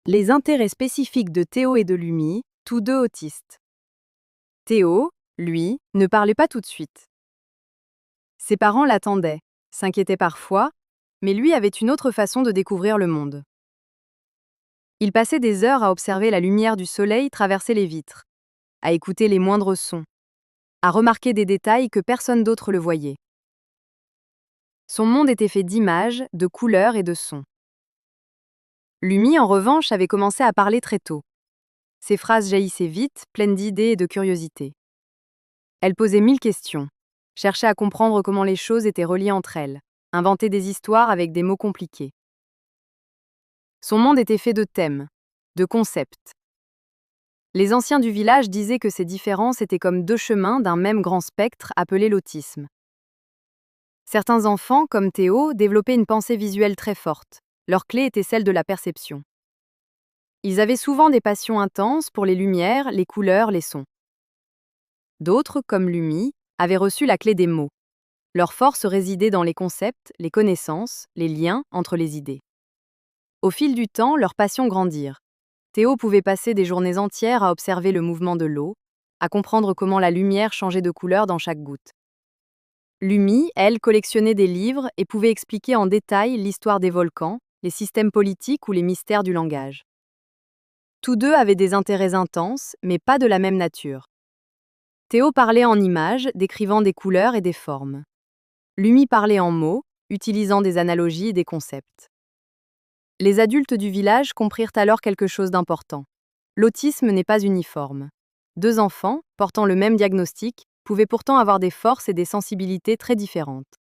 Les intérêts spécifiques de Théo et de Lumi, tous deux autistes. Théo, lui, ne parlait pas tout de suite. Ses parents l'attendaient, s'inquiétaient parfois, mais lui avait une autre façon de découvrir le monde. Il passait des heures à observer la lumière du soleil traverser les vitres, à écouter les moindres sons, à remarquer des détails que personne d'autre le voyait. Son monde était fait d'images, de couleurs et de sons. Lumi, en revanche, avait commencé à parler très tôt. Ses phrases jaillissaient vite, pleines d'idées et de curiosité. Elle posait 1000 questions, cherchait à comprendre comment les choses étaient reliées entre elles, inventait des histoires avec des mots compliqués. Son monde était fait de thèmes, de concepts. Les anciens du village disaient que ces différences étaient comme deux chemins d'un même grand spectre appelé l'autisme. Certains enfants, comme Théo, développaient une pensée visuelle très forte. Leur clé était celle de la perception. Ils avaient souvent des passions intenses pour les lumières, les couleurs, les sons. D'autres, comme Lumi, avaient reçu la clé des mots. Leur force résidait dans les concepts, les connaissances, les liens entre les idées. Au fil du temps, leurs passions grandirent. Théo pouvait passer des journées entières à observer le mouvement de l'eau, à comprendre comment la lumière changeait de couleur dans chaque goutte. Lumi, elle, collectionnait des livres et pouvait expliquer en détail l'histoire des volcans, les systèmes politiques ou les mystères du langage. Tous deux avaient des intérêts intenses, mais pas de la même nature. Théo parlait en images, décrivant des couleurs et des formes. Lumi parlait en mots, utilisant des analogies et des concepts. Les adultes du village comprirent alors quelque chose d'important. L'autisme n'est pas uniforme. Deux enfants, portant le même diagnostic, pouvaient pourtant avoir des forces et des sensibilités très différentes.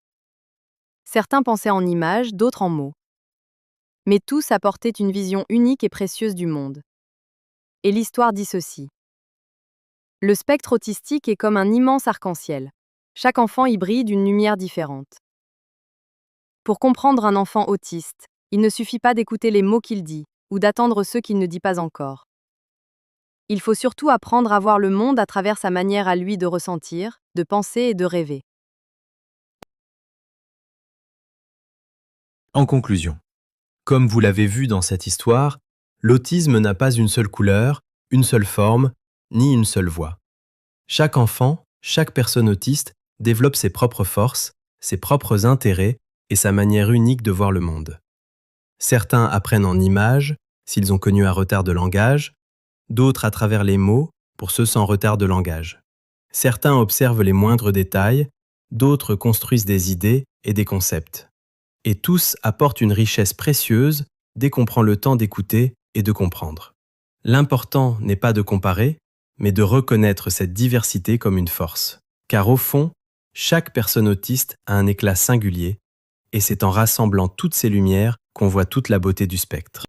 Certains pensaient en images, d'autres en mots. Mais tous apportaient une vision unique et précieuse du monde. Et l'histoire dit ceci. Le spectre autistique est comme un immense arc-en-ciel. Chaque enfant y brille d'une lumière différente. Pour comprendre un enfant autiste, il ne suffit pas d'écouter les mots qu'il dit, ou d'attendre ceux qu'il ne dit pas encore. Il faut surtout apprendre à voir le monde à travers sa manière à lui de ressentir, de penser et de rêver. En conclusion, comme vous l'avez vu dans cette histoire, l'autisme n'a pas une seule couleur, une seule forme, ni une seule voix. Chaque enfant, chaque personne autiste développe ses propres forces, ses propres intérêts et sa manière unique de voir le monde. Certains apprennent en images, s'ils ont connu un retard de langage, d'autres à travers les mots, pour ceux sans retard de langage. Certains observent les moindres détails, d'autres construisent des idées et des concepts. Et tous apportent une richesse précieuse dès qu'on prend le temps d'écouter et de comprendre. L'important n'est pas de comparer, mais de reconnaître cette diversité comme une force. Car au fond, chaque personne autiste a un éclat singulier, et c'est en rassemblant toutes ces lumières qu'on voit toute la beauté du spectre.